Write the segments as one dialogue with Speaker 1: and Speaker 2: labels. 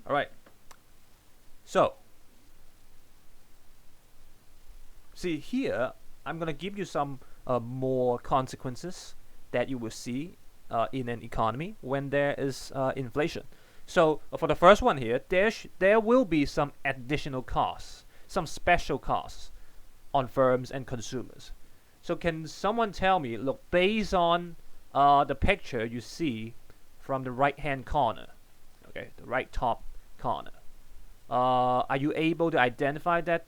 Speaker 1: All right. So, see here, I'm gonna give you some more consequences that you will see in an economy when there is inflation. So for the first one here, there will be some additional costs, some special costs on firms and consumers. So can someone tell me, look, based on the picture you see from the right hand corner, okay, the right top corner, are you able to identify that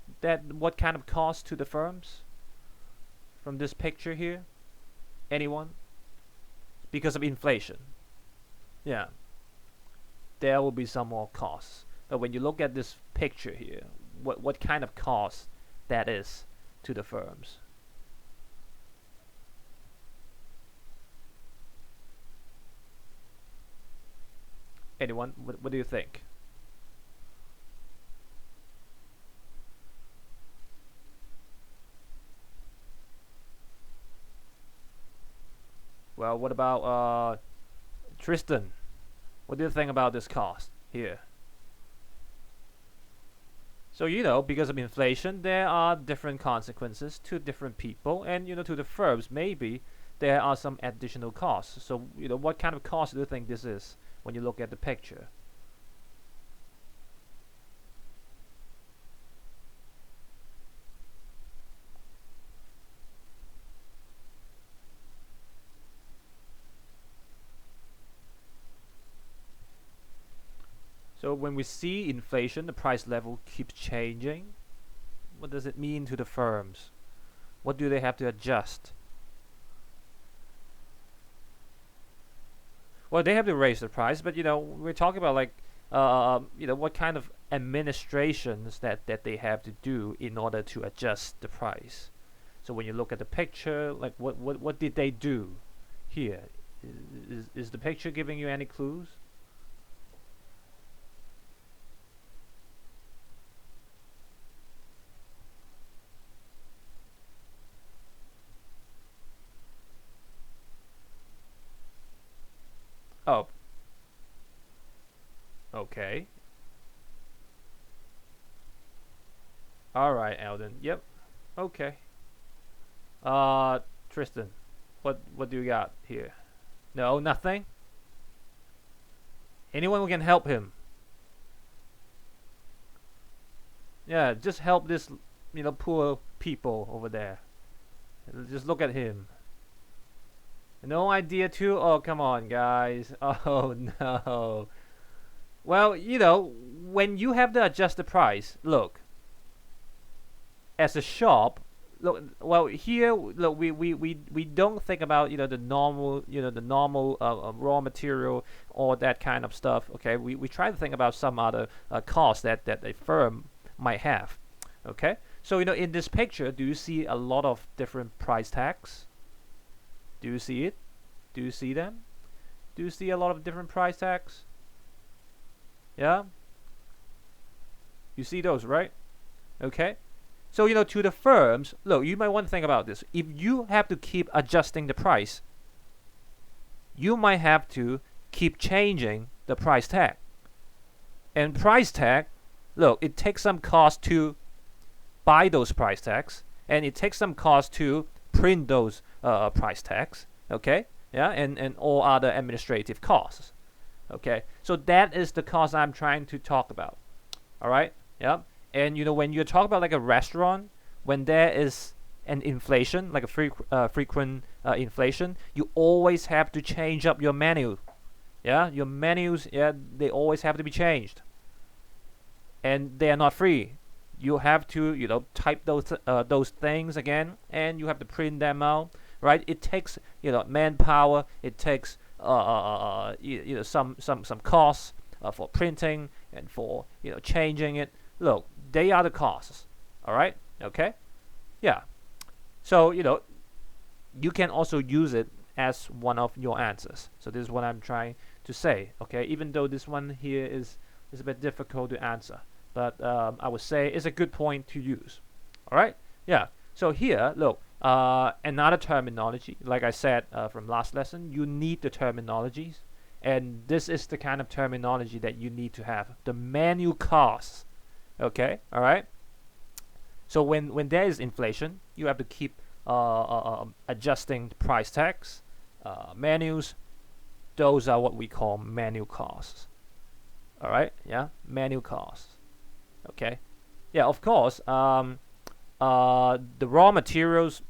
Speaker 1: what kind of cost to the firms from this picture here? Anyone? Because of inflation. Yeah. There will be some more costs. But when you look at this picture here, what kind of cost that is to the firms? Anyone? What do you think? Well, what about Tristan? What do you think about this cost here? So, because of inflation, there are different consequences to different people, and, to the firms, maybe there are some additional costs. So, what kind of cost do you think this is when you look at the picture? So when we see inflation, the price level keeps changing. What does it mean to the firms? What do they have to adjust? Well, they have to raise the price, but we're talking about like what kind of administrations that they have to do in order to adjust the price. So when you look at the picture, like what did they do here? Is the picture giving you any clues? Oh, okay. All right, Alden. Yep. Okay. Tristan, what do you got here? No, nothing. Anyone who can help him? Yeah, just help this, poor people over there. Just look at him. No idea too? Oh, come on, guys. Oh, no. Well, when you have to adjust the price, look, as a shop, look, well, here, look, we don't think about, the normal raw material or that kind of stuff, okay? We try to think about some other cost that a firm might have, okay? So, in this picture, do you see a lot of different price tags? Do you see it? Do you see them? Do you see a lot of different price tags? Yeah? You see those, right? Okay. So, to the firms, look, you might want to think about this. If you have to keep adjusting the price, you might have to keep changing the price tag. And price tag, look, it takes some cost to buy those price tags, and it takes some cost to print those price tags, okay? Yeah, and all other administrative costs, okay? So that is the cost I'm trying to talk about, all right? Yeah, and when you talk about like a restaurant, when there is an inflation, like a frequent inflation, you always have to change up your menu. Yeah, your menus, yeah, they always have to be changed, and they are not free. You have to type those things again, and you have to print them out, right? It takes manpower. It takes some costs for printing and for changing it. Look, they are the costs. All right, okay, yeah. So you can also use it as one of your answers. So this is what I'm trying to say. Okay, even though this one here is a bit difficult to answer. But I would say it's a good point to use. All right? Yeah. So here, look, another terminology. Like I said from last lesson, you need the terminologies And this is the kind of terminology that you need to have, the manual costs. Okay, all right. So when there is inflation, you have to keep adjusting the price tags, menus. Those are what we call manual costs. All right, yeah, manual costs. Okay, yeah, of course. The raw materials,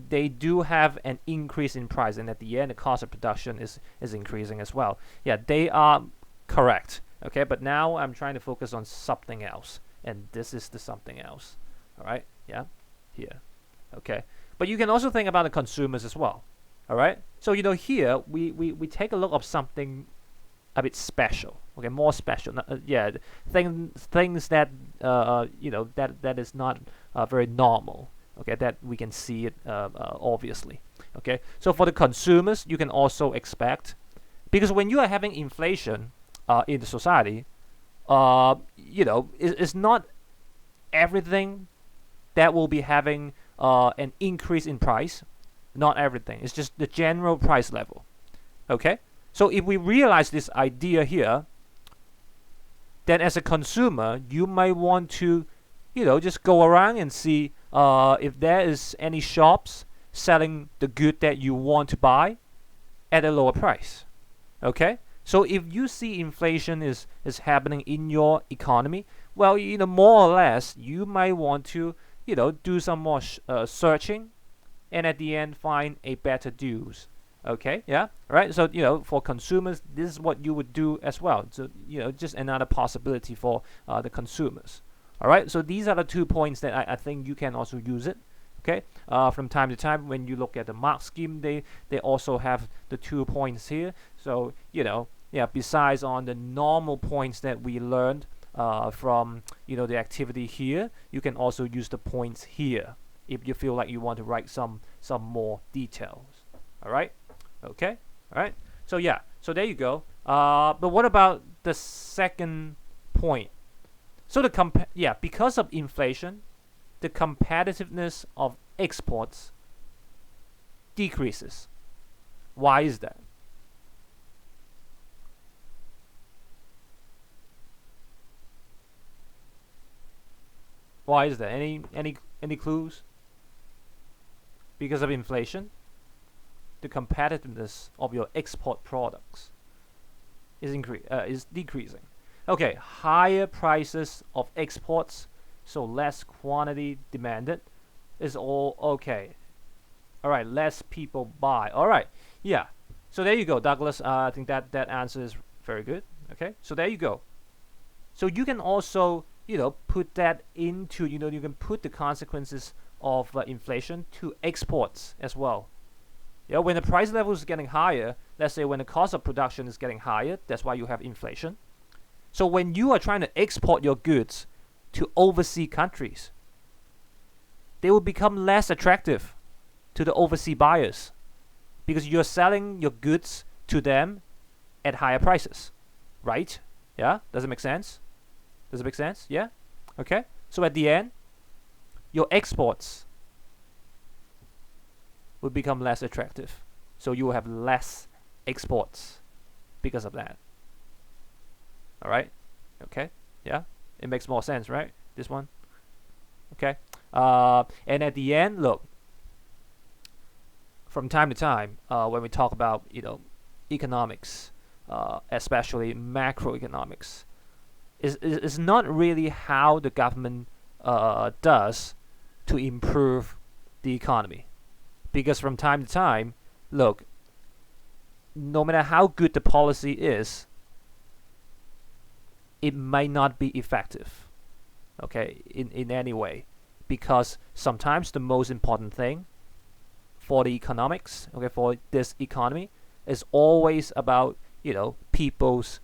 Speaker 1: they do have an increase in price, and at the end, the cost of production is increasing as well. Yeah, they are correct. Okay, but now I'm trying to focus on something else, and this is the something else. All right, yeah, here. Okay, but you can also think about the consumers as well. All right, so here we take a look of something a bit special. Okay, more special. Yeah, things that that is not very normal. Okay, that we can see it obviously. Okay, so for the consumers, you can also expect, because when you are having inflation in the society, it's not everything that will be having an increase in price. Not everything. It's just the general price level. Okay, so if we realize this idea here, then as a consumer, you might want to, just go around and see if there is any shops selling the good that you want to buy at a lower price. Okay, so if you see inflation is happening in your economy, well, more or less, you might want to, do some more searching, and at the end find a better deals. Okay, yeah, right. So for consumers, this is what you would do as well. So just another possibility for the consumers. All right, so these are the 2 points that I think you can also use it. Okay, from time to time when you look at the mark scheme, they also have the 2 points here. So besides on the normal points that we learned from the activity here, you can also use the points here if you feel like you want to write some more details. All right, okay, all right. So yeah, so there you go. But what about the second point? So because of inflation, the competitiveness of exports decreases. Why is that? Why is that? Any clues? Because of inflation, the competitiveness of your export products is decreasing. Okay, higher prices of exports, so less quantity demanded, is all okay. All right, less people buy. All right, yeah. So there you go, Douglas. I think that answer is very good. Okay, so there you go. So you can also put that into you can put the consequences of inflation to exports as well. When the price level is getting higher, let's say when the cost of production is getting higher, that's why you have inflation. So when you are trying to export your goods to overseas countries, they will become less attractive to the overseas buyers because you're selling your goods to them at higher prices, right? Yeah, does it make sense? Does it make sense? Yeah? Okay, so at the end, your exports will become less attractive. So you will have less exports because of that. All right? Okay? Yeah? It makes more sense, right? This one? Okay? And at the end, look, from time to time, when we talk about, economics, especially macroeconomics, is not really how the government does to improve the economy. Because from time to time, look, no matter how good the policy is, it might not be effective, okay, in any way. Because sometimes the most important thing for the economics, okay, for this economy, is always about, people's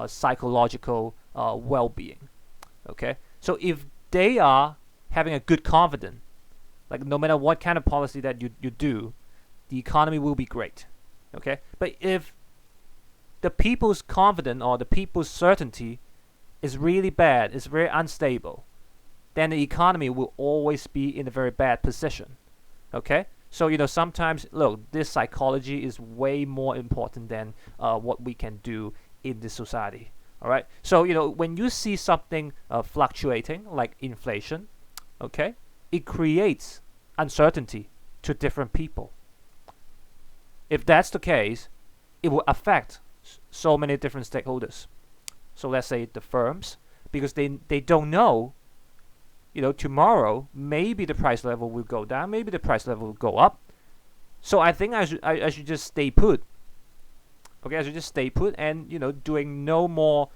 Speaker 1: psychological well-being, okay? So if they are having a good confidence, like no matter what kind of policy that you do, the economy will be great, okay? But if the people's confidence or the people's certainty is really bad, is very unstable, then the economy will always be in a very bad position, okay? So sometimes, look, this psychology is way more important than what we can do in this society. All right. So when you see something fluctuating like inflation, okay, it creates uncertainty to different people. If that's the case, it will affect so many different stakeholders. So let's say the firms, because they don't know, tomorrow maybe the price level will go down, maybe the price level will go up. So I think I should just stay put. Okay, I should just stay put and doing no more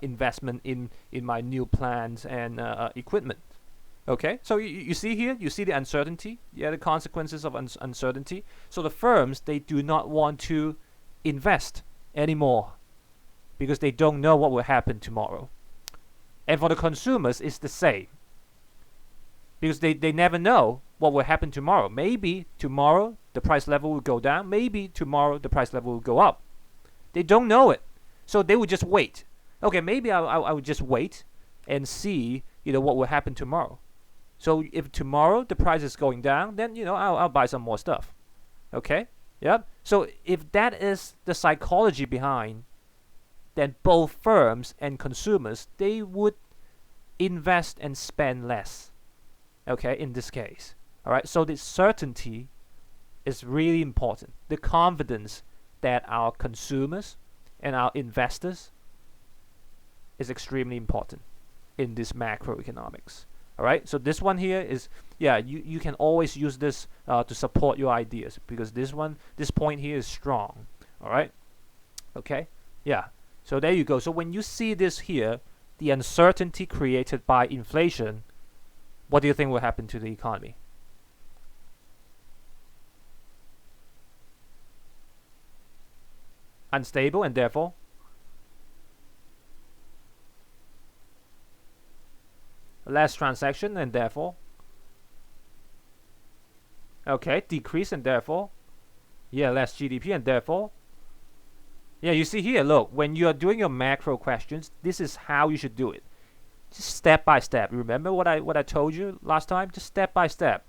Speaker 1: investment in my new plans and equipment. Okay, so you see here, you see the uncertainty, the consequences of uncertainty. So the firms, they do not want to invest anymore because they don't know what will happen tomorrow. And for the consumers, it's the same because they never know what will happen tomorrow. Maybe tomorrow the price level will go down, maybe tomorrow the price level will go up. They don't know it, so they would just wait. Okay, maybe I would just wait and see, what will happen tomorrow. So if tomorrow the price is going down, then I'll buy some more stuff. Okay, yeah. So if that is the psychology behind, then both firms and consumers, they would invest and spend less. Okay, in this case, all right. So the certainty is really important. The confidence that our consumers and our investors is extremely important in this macroeconomics. All right, so this one here is, you can always use this to support your ideas because this point here is strong. All right, okay, yeah. So there you go. So when you see this here, the uncertainty created by inflation, what do you think will happen to the economy? Unstable, and therefore less transaction, and therefore decrease, and therefore less GDP, and therefore you see here, look, when you are doing your macro questions, this is how you should do it, just step by step. Remember what I told you last time? Just step by step,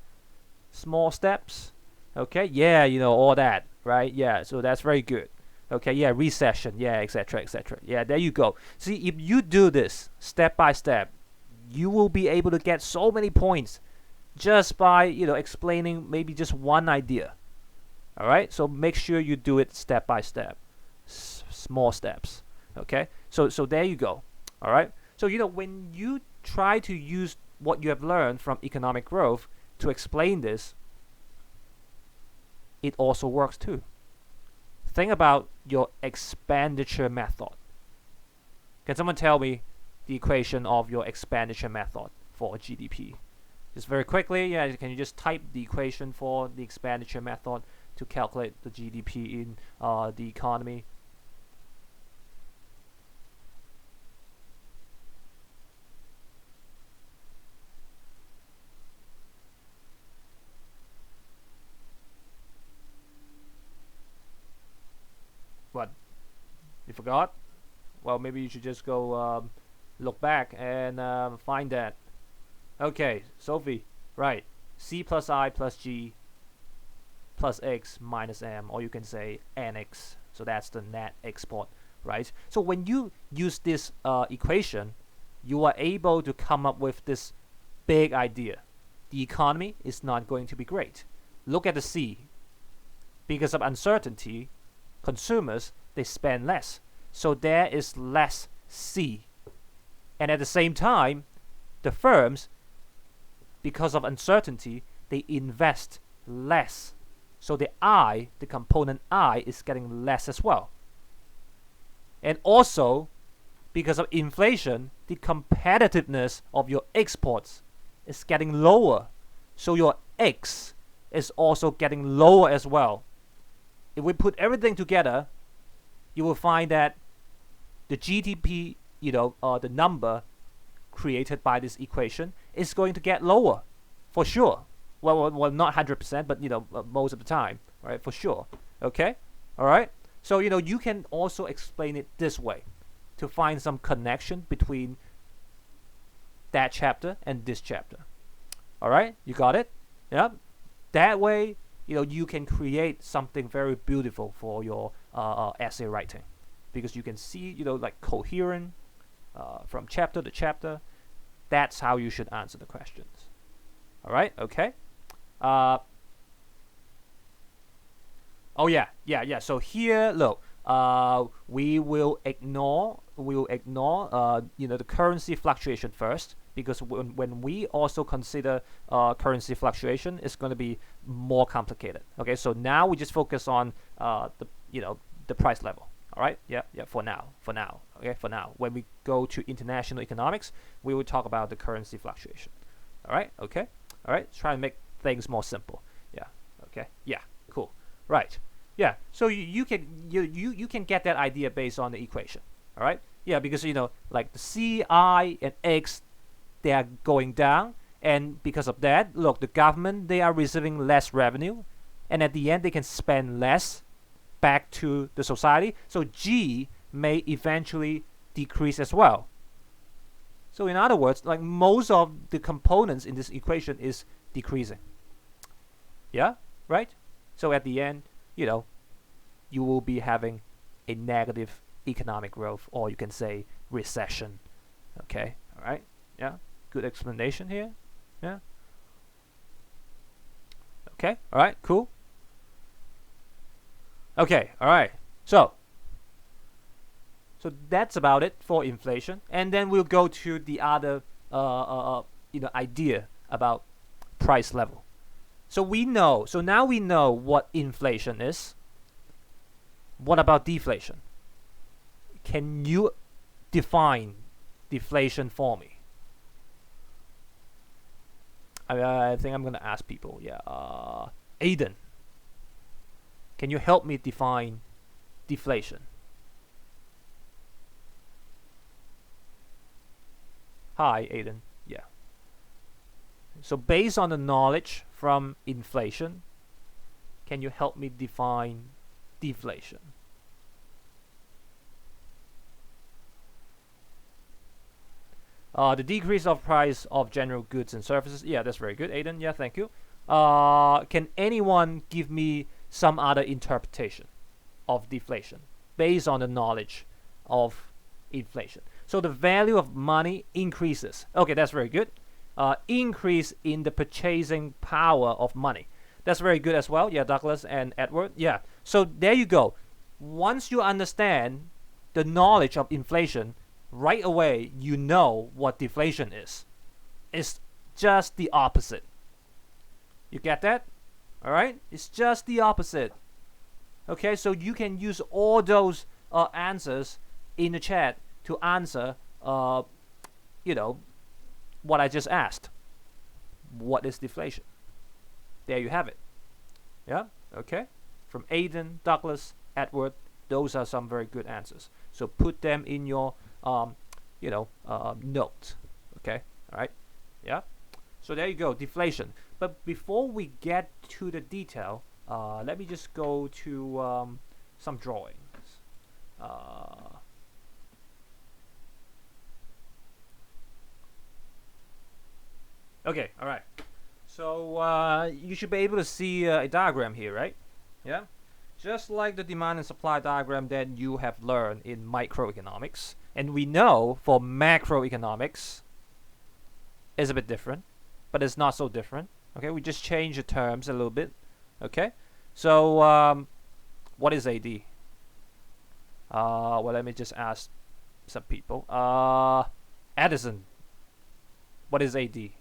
Speaker 1: small steps. Okay, all that, right? So that's very good. Okay, recession, etc., etc. There you go. See, if you do this step by step, you will be able to get so many points just by explaining maybe just one idea. All right, so make sure you do it step by step, small steps. Okay, so there you go. All right, so when you try to use what you have learned from economic growth to explain this, it also works too. Think about your expenditure method. Can someone tell me the equation of your expenditure method for GDP? Just very quickly, can you just type the equation for the expenditure method to calculate the GDP in the economy? What? You forgot? Well, maybe you should just go look back and find that. Okay, Sophie, right. C plus I plus G plus X minus M, or you can say NX. So that's the net export, right? So when you use this equation, you are able to come up with this big idea. The economy is not going to be great. Look at the C. Because of uncertainty, consumers, they spend less. So there is less C. And at the same time, the firms, because of uncertainty, they invest less. So the I, the component I, is getting less as well. And also, because of inflation, the competitiveness of your exports is getting lower. So your X is also getting lower as well. If we put everything together, you will find that the GDP, the number created by this equation is going to get lower, for sure. Well, not 100%, but most of the time, right? For sure. Okay, all right. So you can also explain it this way to find some connection between that chapter and this chapter. All right, you got it? Yeah. That way, you can create something very beautiful for your essay writing, because you can see, like coherent from chapter to chapter. That's how you should answer the questions. All right, okay. Oh yeah. So here, look, we will ignore the currency fluctuation first, because when we also consider currency fluctuation, it's going to be more complicated. Okay, so now we just focus on the price level. All right, yeah, for now, okay, for now. When we go to international economics, we will talk about the currency fluctuation. All right, okay, all right. Try and make things more simple. Yeah, okay, yeah, cool. Right. Yeah. So you can get that idea based on the equation. All right. Yeah, because like the C, I, and X, they are going down, and because of that, look, the government, they are receiving less revenue, and at the end they can spend less back to the society. So G may eventually decrease as well. So in other words, like most of the components in this equation is decreasing. Yeah, right? So at the end, you will be having a negative economic growth, or you can say recession. Okay, all right, yeah, good explanation here. Yeah. Okay, all right, cool. Okay, all right. So that's about it for inflation, and then we'll go to the other idea about price level. So now we know what inflation is. What about deflation? Can you define deflation for me? I think I'm gonna ask people. Yeah, Aiden, can you help me define deflation? Hi, Aiden. Yeah. So based on the knowledge from inflation, can you help me define deflation? The decrease of price of general goods and services. Yeah, that's very good, Aiden. Yeah, thank you. Can anyone give me some other interpretation of deflation based on the knowledge of inflation? So the value of money increases. Okay, that's very good. Increase in the purchasing power of money. That's very good as well. Yeah, Douglas and Edward. Yeah. So there you go. Once you understand the knowledge of inflation, right away you know what deflation is. It's just the opposite. You get that? All right? It's just the opposite. Okay, so you can use all those answers in the chat to answer, what I just asked. What is deflation? There you have it. Yeah, okay. From Aiden, Douglas, Edward, those are some very good answers. So put them in your, note. Okay, all right. Yeah. So there you go, deflation. But before we get to the detail, let me just go to some drawings. Okay, all right. So you should be able to see a diagram here, right? Yeah. Just like the demand and supply diagram that you have learned in microeconomics. And we know for macroeconomics is a bit different, but it's not so different. Okay, we just change the terms a little bit. Okay, so what is AD? Well, let me just ask some people. Addison, what is AD?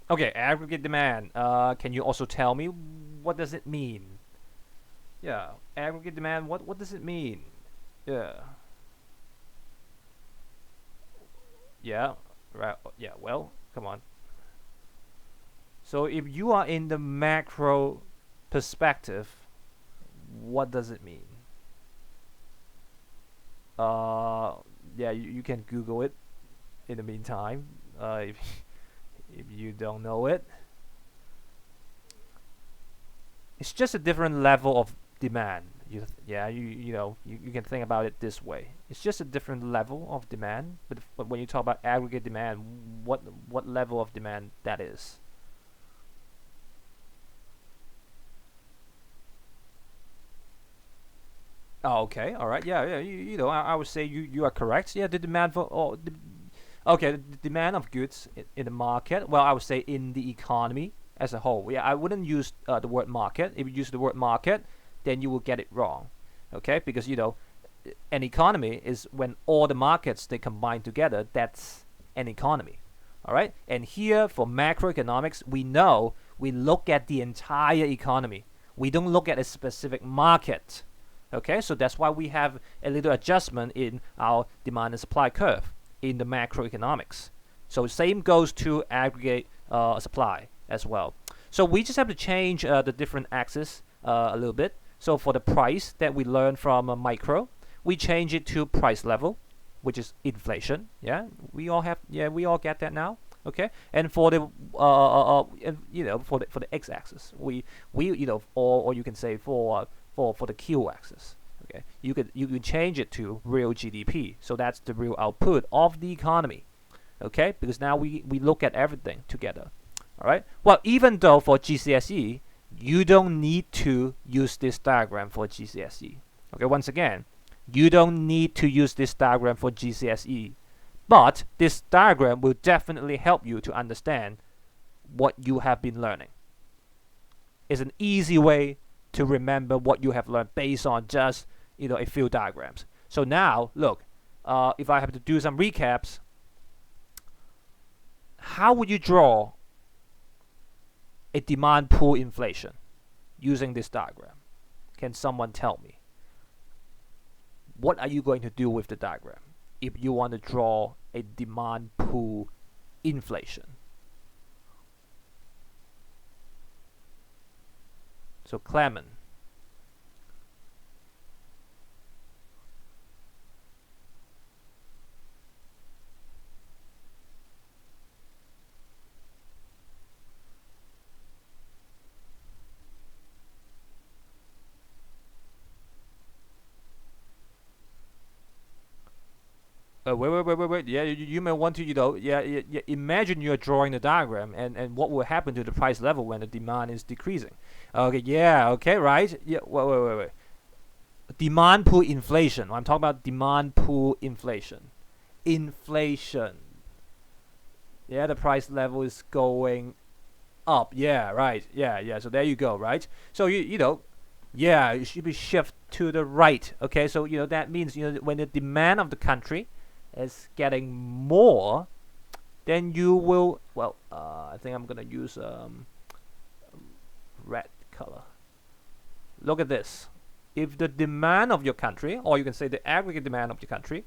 Speaker 1: Okay, aggregate demand. Can you also tell me what does it mean? Yeah, aggregate demand. What does it mean? Yeah. Yeah. Right. Yeah. Well, come on. So if you are in the macro perspective, what does it mean? Yeah, you can Google it in the meantime. If you don't know it, it's just a different level of demand. you can think about it this way. It's just a different level of demand, but when you talk about aggregate demand, what level of demand that is? Oh, okay, all right, yeah, I would say you are correct. Yeah, the demand for okay, the demand of goods in the market. Well, I would say in the economy as a whole. Yeah, I wouldn't use the word market. If you use the word market, then you will get it wrong. Okay, because an economy is when all the markets they combine together. That's an economy. All right, and here for macroeconomics, we know we look at the entire economy. We don't look at a specific market. Okay, so that's why we have a little adjustment in our demand and supply curve in the macroeconomics. So same goes to aggregate supply as well. So we just have to change the different axes a little bit. So for the price that we learned from micro, we change it to price level, which is inflation. Yeah, we all get that now. Okay, and for the for the x-axis, we or you can say for the q-axis. Okay, you can change it to real GDP. So that's the real output of the economy. Okay, because now we look at everything together. All right. Well, even though for GCSE, you don't need to use this diagram for GCSE. Okay, once again, you don't need to use this diagram for GCSE, but this diagram will definitely help you to understand what you have been learning. It's an easy way to remember what you have learned based on just a few diagrams. So now, look, if I have to do some recaps, how would you draw a demand pool inflation using this diagram? Can someone tell me? What are you going to do with the diagram if you want to draw a demand pool inflation? So Clement. Wait. Yeah, you may want to, imagine you're drawing the diagram and what will happen to the price level when the demand is decreasing. Okay, yeah, okay, right. Yeah, wait. Demand pool inflation. I'm talking about demand pool inflation. Inflation. Yeah, the price level is going up. Yeah, right. Yeah. So there you go, right? So it should be shift to the right. Okay, so that means when the demand of the country is getting more, then you will, I think I'm gonna use red color. Look at this. If the demand of your country, or you can say the aggregate demand of your country,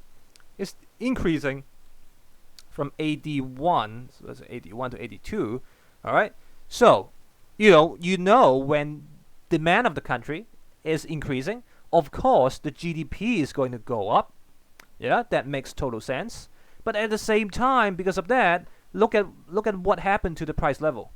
Speaker 1: is increasing from 81, so that's 81 to 82, all right? So, when demand of the country is increasing, of course the GDP is going to go up. Yeah, that makes total sense. But at the same time, because of that, look at what happened to the price level.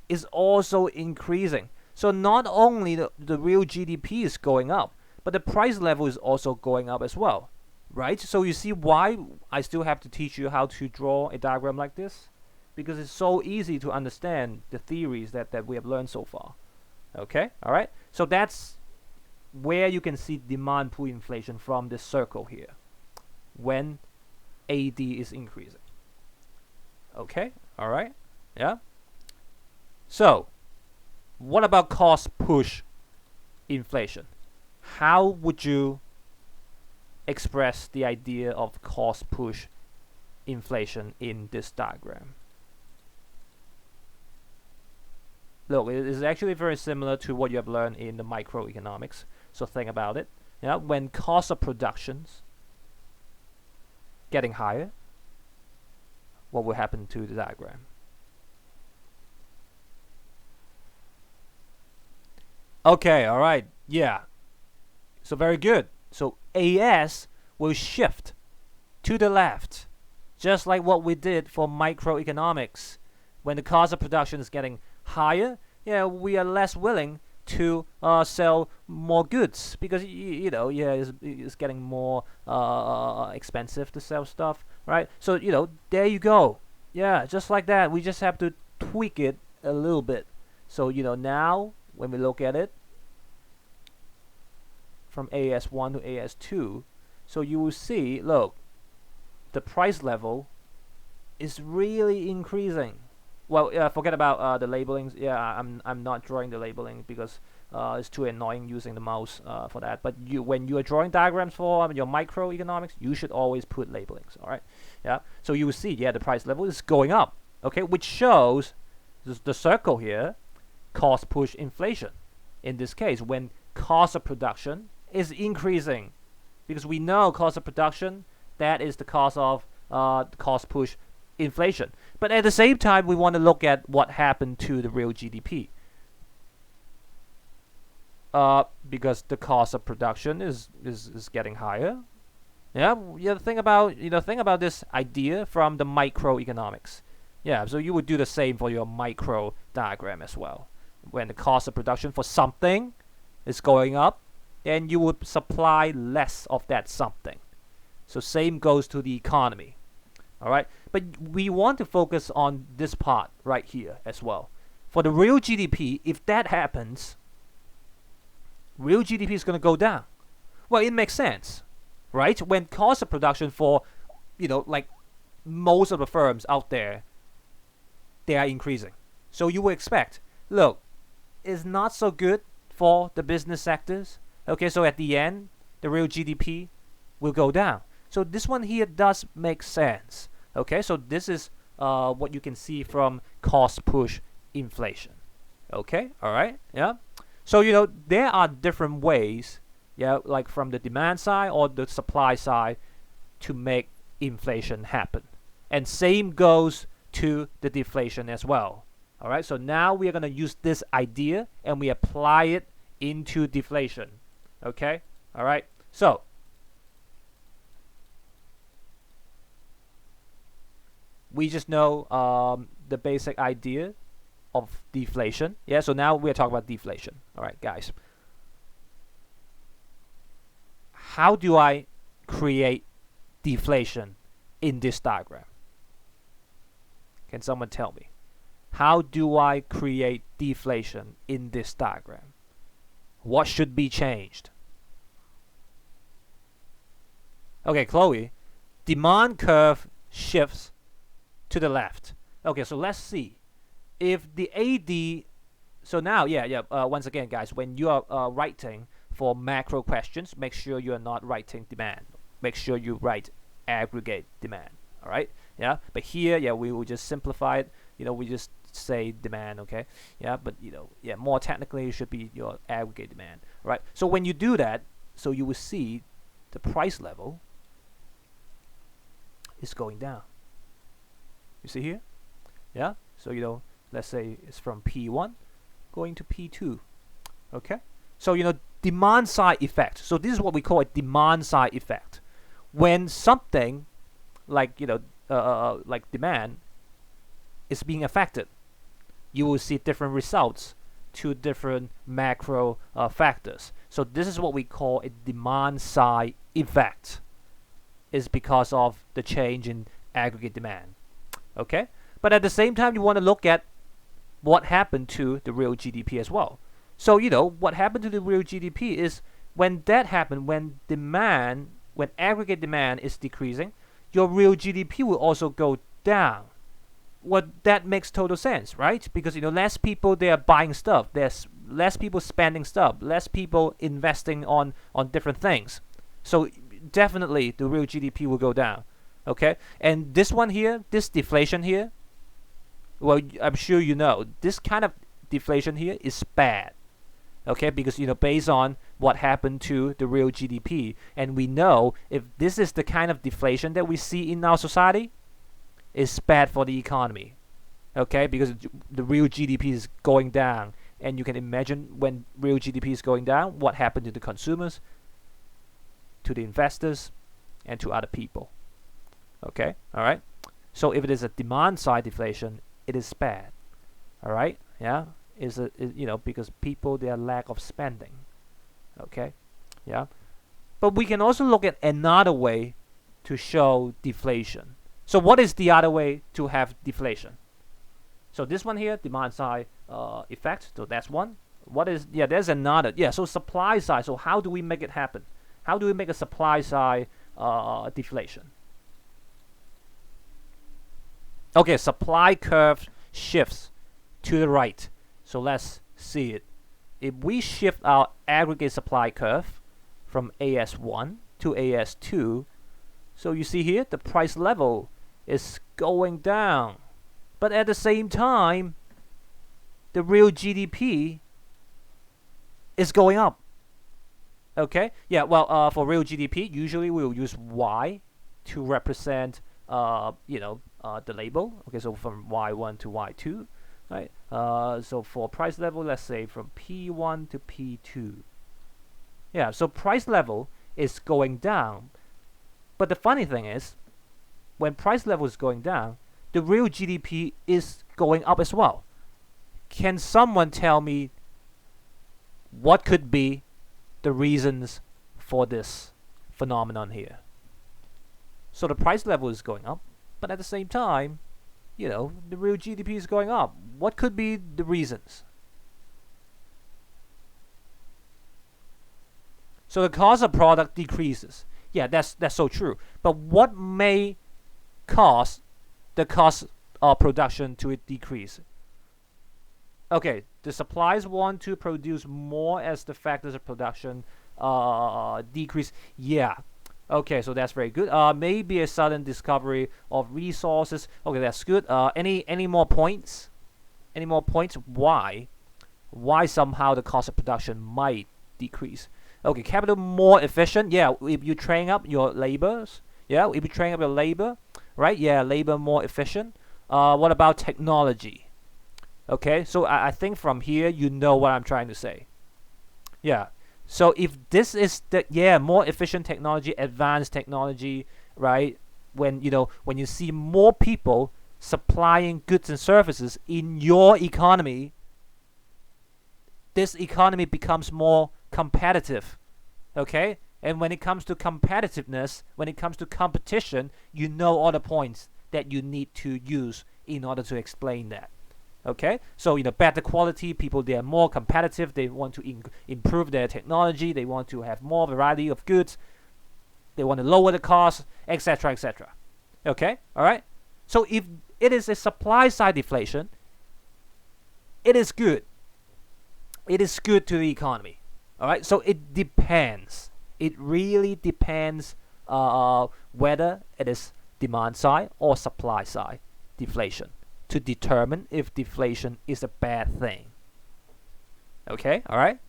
Speaker 1: It's also increasing. So not only the real GDP is going up, but the price level is also going up as well. Right? So you see why I still have to teach you how to draw a diagram like this? Because it's so easy to understand the theories that we have learned so far. Okay? Alright? So that's where you can see demand pool inflation from this circle here, when AD is increasing. Okay? Alright? Yeah? So, what about cost push inflation? How would you express the idea of cost push inflation in this diagram? Look, it is actually very similar to what you have learned in the microeconomics. So think about it. Yeah, when cost of productions getting higher, what will happen to the diagram? Okay, all right, yeah. So very good. So AS will shift to the left, just like what we did for microeconomics. When the cost of production is getting higher, we are less willing to sell more goods because you know, yeah, it's getting more expensive to sell stuff, right? So you know, there you go. Yeah, just like that. We just have to tweak it a little bit. So you know, now when we look at it from AS1 to AS2, so you will see, look, the price level is really increasing. Well, forget about the labelings. Yeah, I'm not drawing the labeling because it's too annoying using the mouse for that. But when you are drawing diagrams for your microeconomics, you should always put labelings. All right. Yeah. So you will see, yeah, the price level is going up. Okay, which shows the circle here, cost push inflation. In this case, when cost of production is increasing, because we know cost of production, that is the cost of cost push inflation. But at the same time, we want to look at what happened to the real GDP. Because the cost of production is getting higher. Yeah, think about this idea from the microeconomics. Yeah, so you would do the same for your micro diagram as well. When the cost of production for something is going up, then you would supply less of that something. So same goes to the economy. All right, but we want to focus on this part right here as well. For the real GDP, if that happens, real GDP is going to go down. Well, it makes sense, right? When cost of production for, you know, like most of the firms out there, they are increasing. So you would expect, look, it's not so good for the business sectors. Okay, so at the end, the real GDP will go down. So this one here does make sense. Okay, so this is what you can see from cost push inflation. Okay, all right, yeah. So you know, there are different ways, yeah, like from the demand side or the supply side to make inflation happen. And same goes to the deflation as well. All right, so now we are going to use this idea and we apply it into deflation. Okay, all right, so we just know the basic idea of deflation. Yeah, so now we're talking about deflation. All right, guys. How do I create deflation in this diagram? Can someone tell me? How do I create deflation in this diagram? What should be changed? Okay, Chloe, demand curve shifts to the left. Okay, so let's see. If the AD, so now, once again, guys, when you are writing for macro questions, make sure you are not writing demand. Make sure you write aggregate demand. All right, yeah. But here, yeah, we will just simplify it. You know, we just say demand, okay? Yeah, but you know, yeah, more technically, it should be your aggregate demand. All right. So when you do that, so you will see the price level is going down. You see here? Yeah. So you know, let's say it's from P1 going to P2. Okay. So you know, demand side effect. So this is what we call a demand side effect. When something like, you know, like demand is being affected, you will see different results to different macro factors. So this is what we call a demand side effect. Is because of the change in aggregate demand. Okay, but at the same time, you want to look at what happened to the real GDP as well. So you know, what happened to the real GDP is when that happened, when aggregate demand is decreasing, your real GDP will also go down. Well, that makes total sense, right? Because you know, less people, they are buying stuff, there's less people spending stuff, less people investing on different things. So definitely the real GDP will go down. Okay, and this one here, this deflation here, well, I'm sure you know, this kind of deflation here is bad. Okay, because you know, based on what happened to the real GDP, and we know if this is the kind of deflation that we see in our society, it's bad for the economy. Okay, because the real GDP is going down, and you can imagine when real GDP is going down, what happened to the consumers, to the investors, and to other people. Okay, all right. So if it is a demand side deflation, it is bad. All right, yeah. because people, their lack of spending. Okay, yeah. But we can also look at another way to show deflation. So what is the other way to have deflation? So this one here, demand side effect. So that's one. What is, there's another. So supply side. So how do we make it happen? How do we make a supply side deflation? Okay, supply curve shifts to the right. So let's see it. If we shift our aggregate supply curve from AS1 to AS2, so you see here the price level is going down, but at the same time the real GDP is going up. Okay, for real GDP usually we'll use Y to represent the label. Okay, so from Y1 to Y2, right? So for price level, let's say from P1 to P2. So price level is going down, but the funny thing is, when price level is going down, the real GDP is going up as well. Can someone tell me what could be the reasons for this phenomenon here? So the price level is going up, but at the same time, the real GDP is going up. What could be the reasons? So the cost of product decreases. That's so true. But what may cause the cost of production to decrease? Okay, the suppliers want to produce more as the factors of production decrease. Okay, so that's very good. Maybe a sudden discovery of resources. Okay, that's good. Any more points? Any more points? Why somehow the cost of production might decrease? Okay, capital more efficient. If you train up your laborers. If you train up your labor, right? Labor more efficient. What about technology? Okay, so I think from here you know what I'm trying to say. So if this is the more efficient technology, advanced technology, right? When you see more people supplying goods and services in your economy, this economy becomes more competitive. Okay? And when it comes to competitiveness, when it comes to competition, you know all the points that you need to use in order to explain that. Okay, so better quality, people, they are more competitive, they want to improve their technology, they want to have more variety of goods, they want to lower the cost, etc., etc. Okay, all right. So if it is a supply side deflation, it is good. It is good to the economy. All right, so it depends. It really depends whether it is demand side or supply side deflation to determine if deflation is a bad thing. Okay, all right?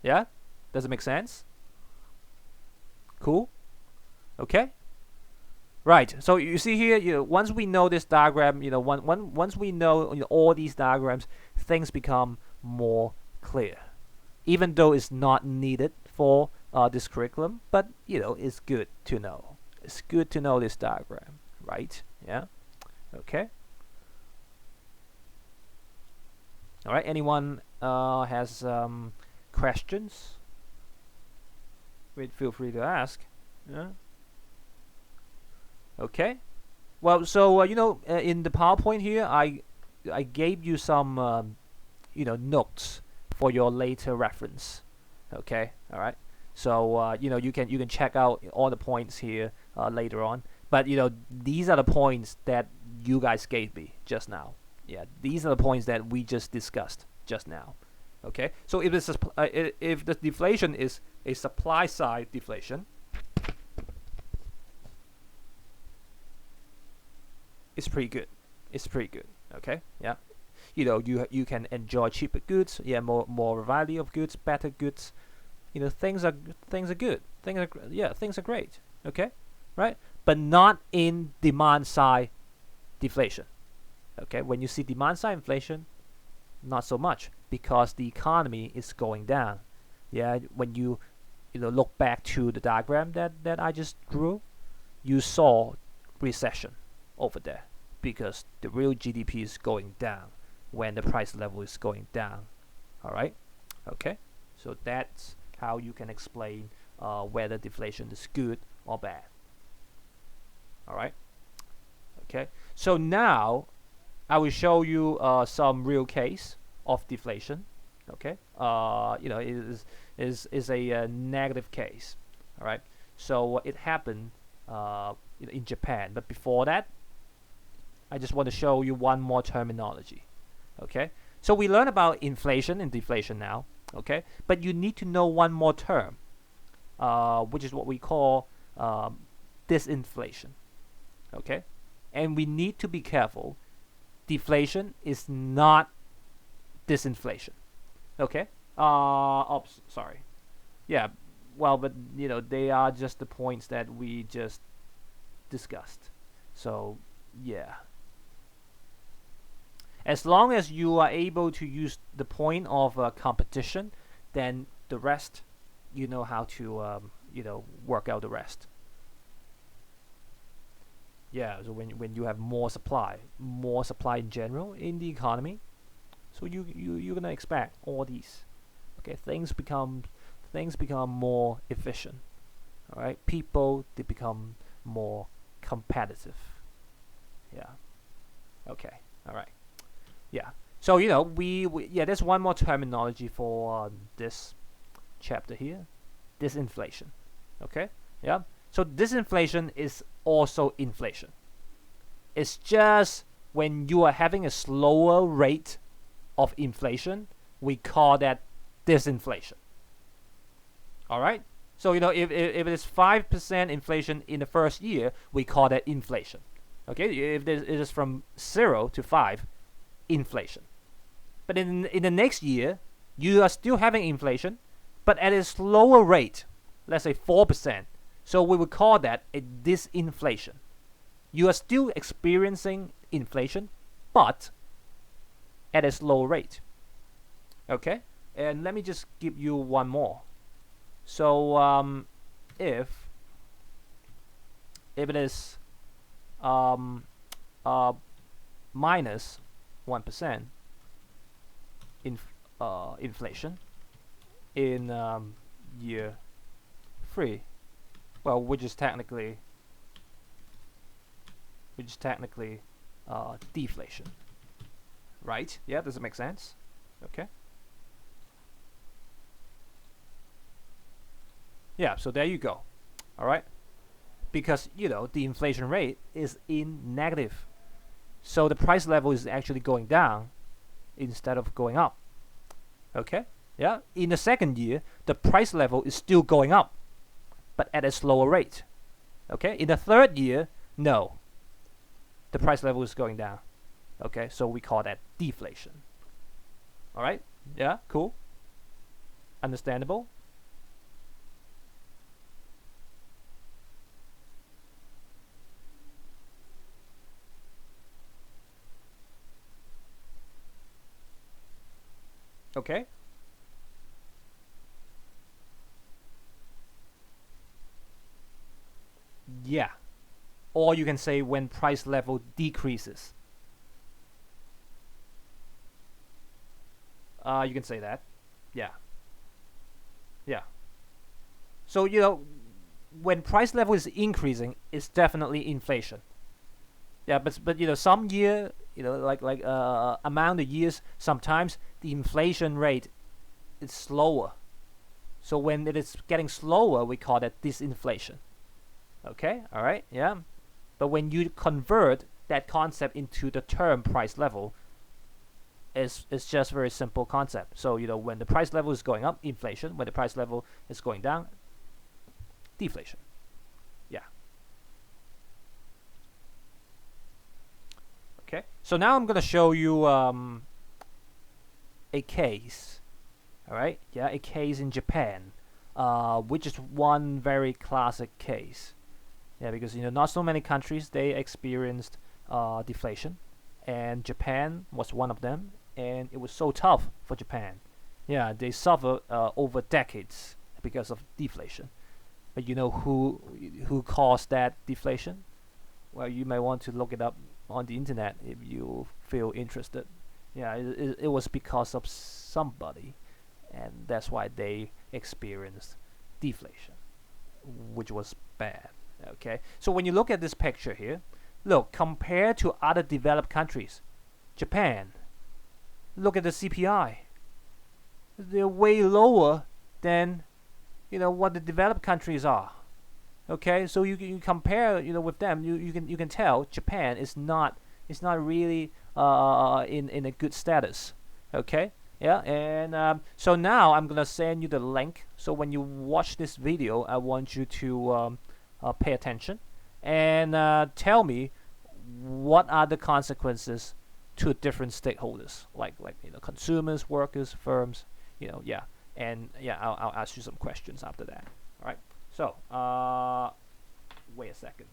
Speaker 1: Does it make sense? Cool? Okay? Right, so you see here, once we know this diagram, once we know all these diagrams, things become more clear. Even though it's not needed for this curriculum, but, it's good to know. It's good to know this diagram, right? Okay? All right, anyone has questions? Feel free to ask. Okay. Well, so in the PowerPoint here, I gave you some notes for your later reference. Okay. All right. So you can check out all the points here later on. But these are the points that you guys gave me just now. These are the points that we just discussed just now. Okay, so if the deflation is a supply side deflation, it's pretty good. It's pretty good. Okay, you can enjoy cheaper goods. More variety of goods, better goods. Things are good. Things are great. Okay, right? But not in demand side deflation. Okay, when you see demand side inflation, not so much, because the economy is going down. When you look back to the diagram that I just drew, you saw recession over there because the real GDP is going down. when the price level is going down. All right, okay, so that's how you can explain whether deflation is good or bad. All right, okay, so now I will show you some real case of deflation. Okay, it is a negative case. All right, so it happened in Japan, but before that, I just want to show you one more terminology. Okay, so we learn about inflation and deflation now. Okay, but you need to know one more term, which is what we call disinflation. Okay, and we need to be careful. Deflation is not disinflation. Okay. Oops, sorry. Yeah. Well, but they are just the points that we just discussed. So yeah. As long as you are able to use the point of competition, then the rest, you know how to work out the rest. Yeah. So when you have more supply in general in the economy, so you're gonna expect all these. Okay, things become more efficient. All right, people, they become more competitive. Yeah. Okay. All right. Yeah. So we there's one more terminology for this chapter here, disinflation. Okay. Yeah. So disinflation is also inflation. It's just when you are having a slower rate of inflation, we call that disinflation. All right. So if it is 5% inflation in the first year, we call that inflation. Okay. If it is from 0 to 5, inflation. But in the next year, you are still having inflation, but at a slower rate. Let's say 4%. So we would call that a disinflation. You are still experiencing inflation, but at a slower rate. Okay, and let me just give you one more. So if it is minus 1% inflation in year 3, well, which is technically deflation, right? Yeah, does it make sense? Okay. Yeah, so there you go. All right, because the inflation rate is in negative, so the price level is actually going down instead of going up. Okay. Yeah, in the second year, the price level is still going up, but at a slower rate. Okay, in the third year, no, the price level is going down. Okay, so we call that deflation. All right. Yeah, cool. Understandable. Okay. Yeah. Or you can say when price level decreases. You can say that. Yeah. Yeah. So when price level is increasing, it's definitely inflation. Yeah, but some year, like amount of years, sometimes the inflation rate is slower. So when it is getting slower, we call that disinflation. Okay, all right, yeah. But when you convert that concept into the term price level, it's just very simple concept. So when the price level is going up, inflation. When the price level is going down, deflation. Yeah. Okay. So now I'm gonna show you a case. All right. Yeah, a case in Japan, which is one very classic case. Yeah, because not so many countries they experienced deflation, and Japan was one of them, and it was so tough for Japan. Yeah, they suffered over decades because of deflation. But who caused that deflation? Well, you may want to look it up on the internet if you feel interested. Yeah, it was because of somebody, and that's why they experienced deflation, which was bad. Okay, so when you look at this picture here, look, compared to other developed countries, Japan, look at the CPI. They're way lower than what the developed countries are. Okay, so you compare with them, you can tell Japan is not really in a good status. Okay, yeah, and so now I'm gonna send you the link. So when you watch this video, I want you to pay attention and tell me what are the consequences to different stakeholders, like consumers, workers, firms, yeah, and yeah, I'll ask you some questions after that. All right. So wait a second.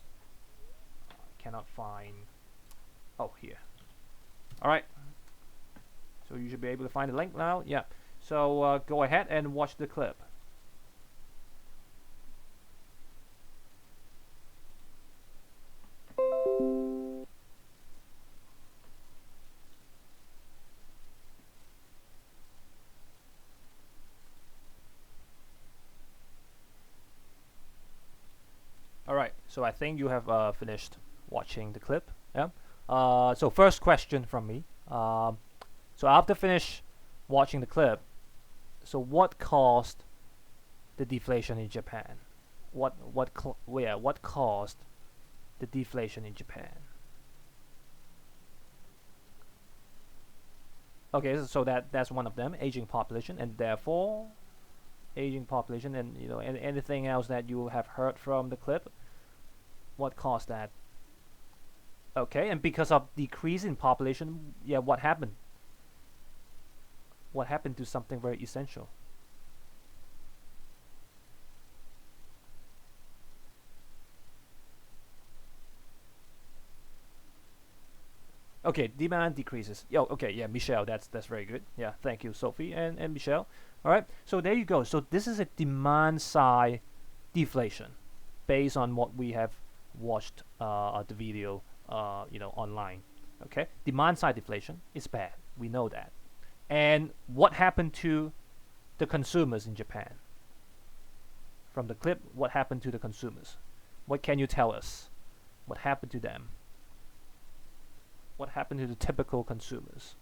Speaker 1: Cannot find. Oh, here. All right. So you should be able to find the link now. Yeah. So go ahead and watch the clip. All right. So I think you have finished watching the clip. Yeah. So first question from me. So after finish watching the clip, so what caused the deflation in Japan? What caused the deflation in Japan? Okay, so that's one of them, aging population, and therefore aging population, and anything else that you have heard from the clip. What caused that? Okay, and because of decrease in population, yeah, what happened? What happened to something very essential? Okay, demand decreases. Yo, okay, yeah, Michelle, that's very good. Yeah, thank you, Sophie and Michelle. All right, so there you go. So this is a demand side deflation, based on what we have watched the video, online. Okay, demand side deflation is bad. We know that. And what happened to the consumers in Japan? From the clip, what happened to the consumers? What can you tell us? What happened to them? What happened to the typical consumers?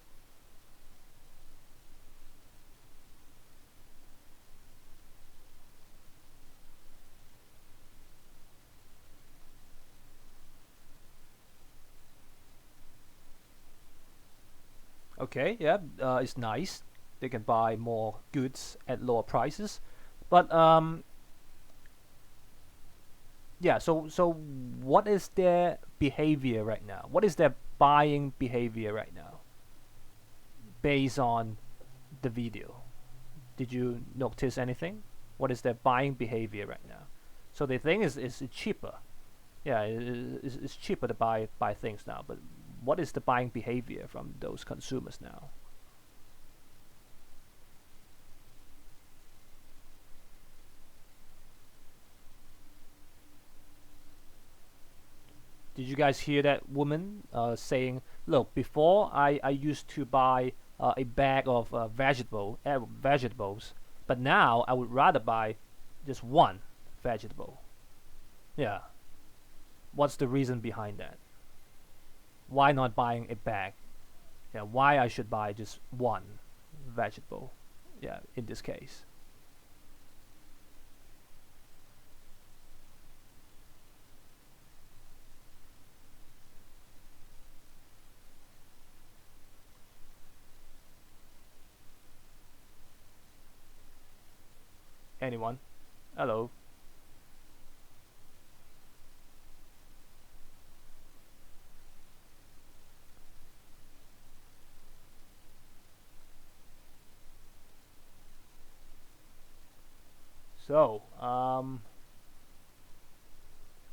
Speaker 1: Okay, yeah, it's nice. They can buy more goods at lower prices, but yeah. So what is their behavior right now? What is their buying behavior right now, based on the video? Did you notice anything? What is their buying behavior right now? So they think is cheaper. Yeah, it's cheaper to buy things now. But what is the buying behavior from those consumers now? Did you guys hear that woman saying, "Look, before I used to buy a bag of vegetables, but now I would rather buy just one vegetable." Yeah. What's the reason behind that? Why not buying a bag? Yeah. Why I should buy just one vegetable? Yeah. In this case. Anyone? Hello. So,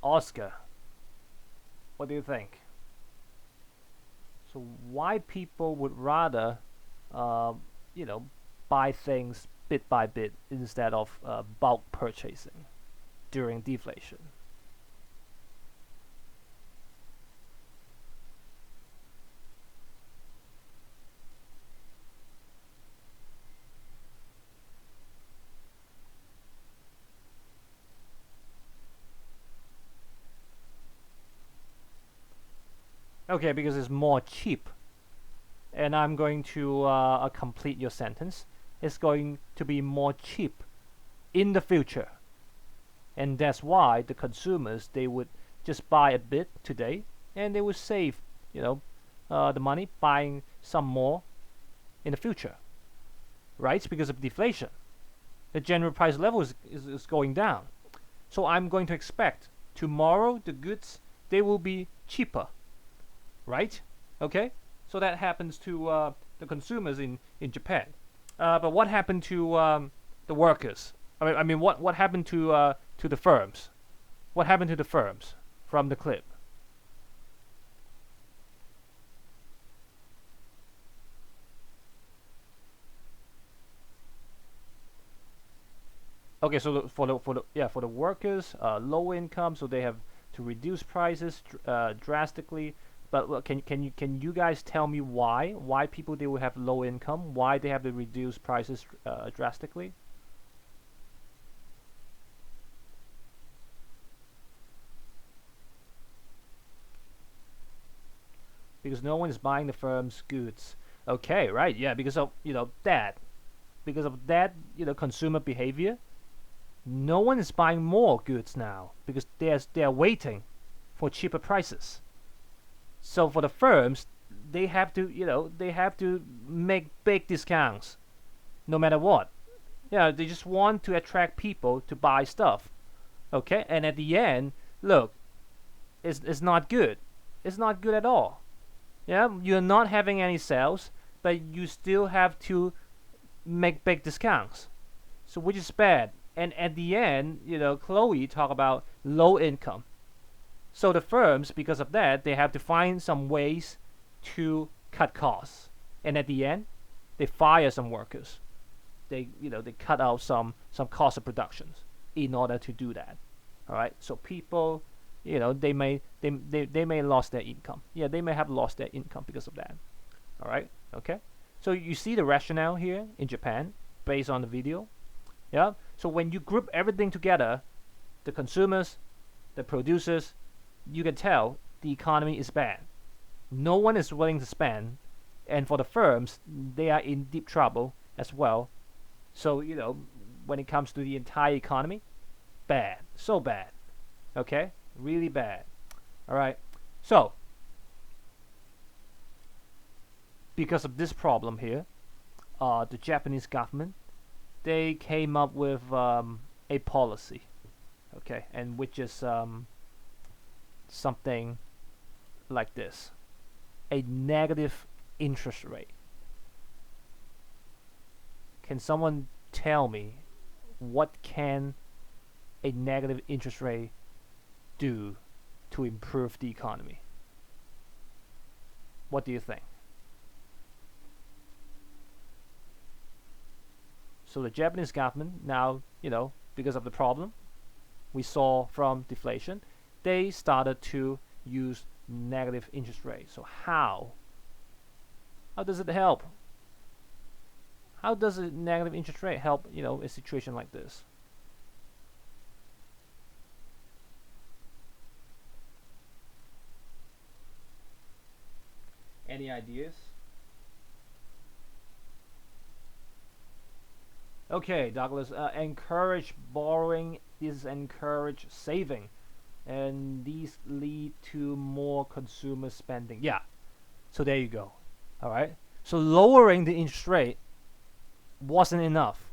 Speaker 1: Oscar, what do you think? So why people would rather, uh, you know, buy things bit by bit instead of bulk purchasing during deflation? Okay, because it's more cheap. And I'm going to complete your sentence. It's going to be more cheap in the future. And that's why the consumers, they would just buy a bit today, and they would save, the money buying some more in the future, right? Because of deflation. The general price level is going down. So I'm going to expect tomorrow the goods, they will be cheaper, right? Okay? So that happens to the consumers in Japan. But what happened to the workers? I mean, what happened to the firms? What happened to the firms from the clip? Okay, so for the workers, low income, so they have to reduce prices drastically. But can you guys tell me why people, they will have low income, why they have to reduce prices drastically? Because no one is buying the firm's goods. Okay, right? Yeah, because of that, consumer behavior. No one is buying more goods now because they're waiting for cheaper prices. So for the firms, they have to make big discounts, no matter what. Yeah, they just want to attract people to buy stuff. Okay, and at the end, look, it's not good. It's not good at all. Yeah, you're not having any sales, but you still have to make big discounts. So which is bad. And at the end, Chloe talked about low income. So the firms, because of that, they have to find some ways to cut costs. And at the end, they fire some workers. They cut out some cost of productions in order to do that. All right. So people, they may lost their income. Yeah, they may have lost their income because of that. All right. Okay. So you see the rationale here in Japan based on the video. Yeah. So when you group everything together, the consumers, the producers, you can tell the economy is bad. No one is willing to spend, and for the firms, they are in deep trouble as well. So when it comes to the entire economy, bad, so bad. Okay, really bad. All right. So because of this problem here, the Japanese government, they came up with a policy, okay, and which is something like this: a negative interest rate. Can someone tell me what can a negative interest rate do to improve the economy? What do you think? So the Japanese government now, because of the problem we saw from deflation, they started to use negative interest rate. So how does it help? How does a negative interest rate help, a situation like this? Any ideas? Okay, Douglas, encourage borrowing is encourage saving, and these lead to more consumer spending. Yeah, so there you go. All right, so lowering the interest rate wasn't enough.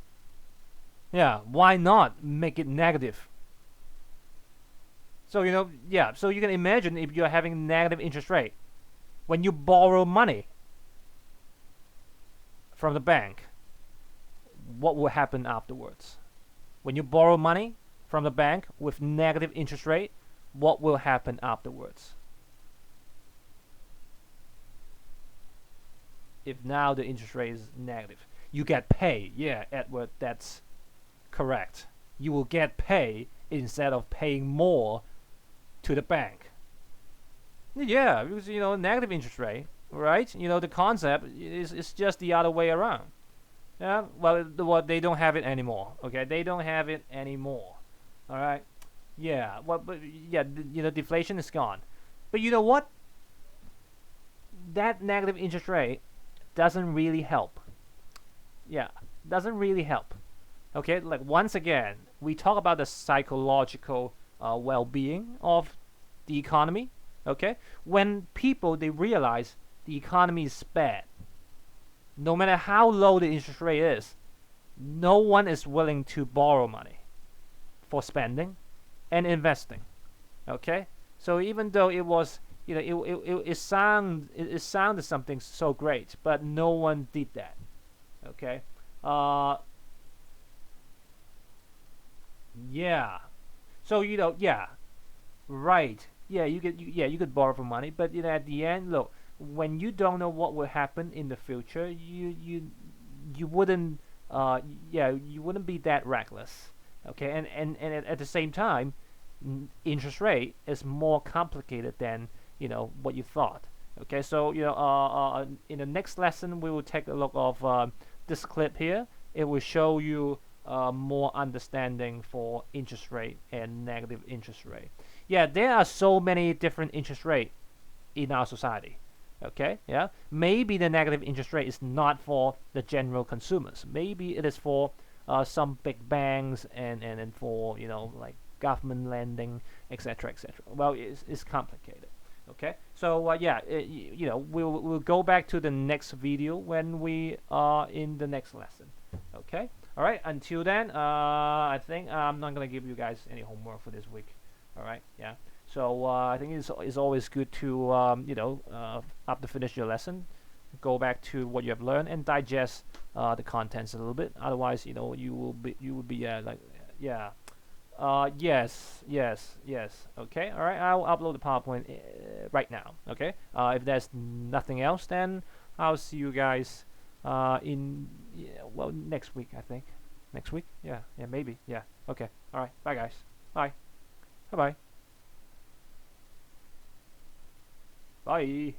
Speaker 1: Yeah, why not make it negative? So so you can imagine if you're having negative interest rate when you borrow money from the bank, what will happen afterwards? When you borrow money from the bank with negative interest rate, what will happen afterwards? If now the interest rate is negative, you get paid. Yeah, Edward, that's correct. You will get paid instead of paying more to the bank. Yeah, because negative interest rate, right? The concept is just the other way around. Yeah, well, they don't have it anymore. Okay, they don't have it anymore. All right. Yeah. Well, but yeah, deflation is gone. But you know what? that negative interest rate doesn't really help. Yeah, doesn't really help. Okay, like once again, we talk about the psychological well-being of the economy. Okay, when people they realize the economy is bad, no matter how low the interest rate is, no one is willing to borrow money for spending and investing. Okay, so even though it was, it sounded something so great, but no one did that. Okay, uh, yeah. So yeah, right. Yeah, you could borrow for money, but at the end, look, when you don't know what will happen in the future, you wouldn't you wouldn't be that reckless. Okay, and at the same time, interest rate is more complicated than what you thought. Okay, so in the next lesson we will take a look of this clip here. It will show you more understanding for interest rate and negative interest rate. Yeah, there are so many different interest rate in our society. Okay, yeah, maybe the negative interest rate is not for the general consumers. Maybe it is for some big banks and for like government lending, etc., etc. Well, it's complicated. Okay, so yeah, we'll go back to the next video when we are in the next lesson. Okay, all right. Until then, I think I'm not gonna give you guys any homework for this week. All right, yeah. So I think it's always good to after finish your lesson, go back to what you have learned and digest the contents a little bit. Otherwise, you will be like yeah. Yes. Okay, all right. I'll upload the PowerPoint right now. Okay. If there's nothing else, then I'll see you guys next week. I think next week. Yeah, maybe. Yeah. Okay. All right. Bye, guys. Bye. Bye. Bye.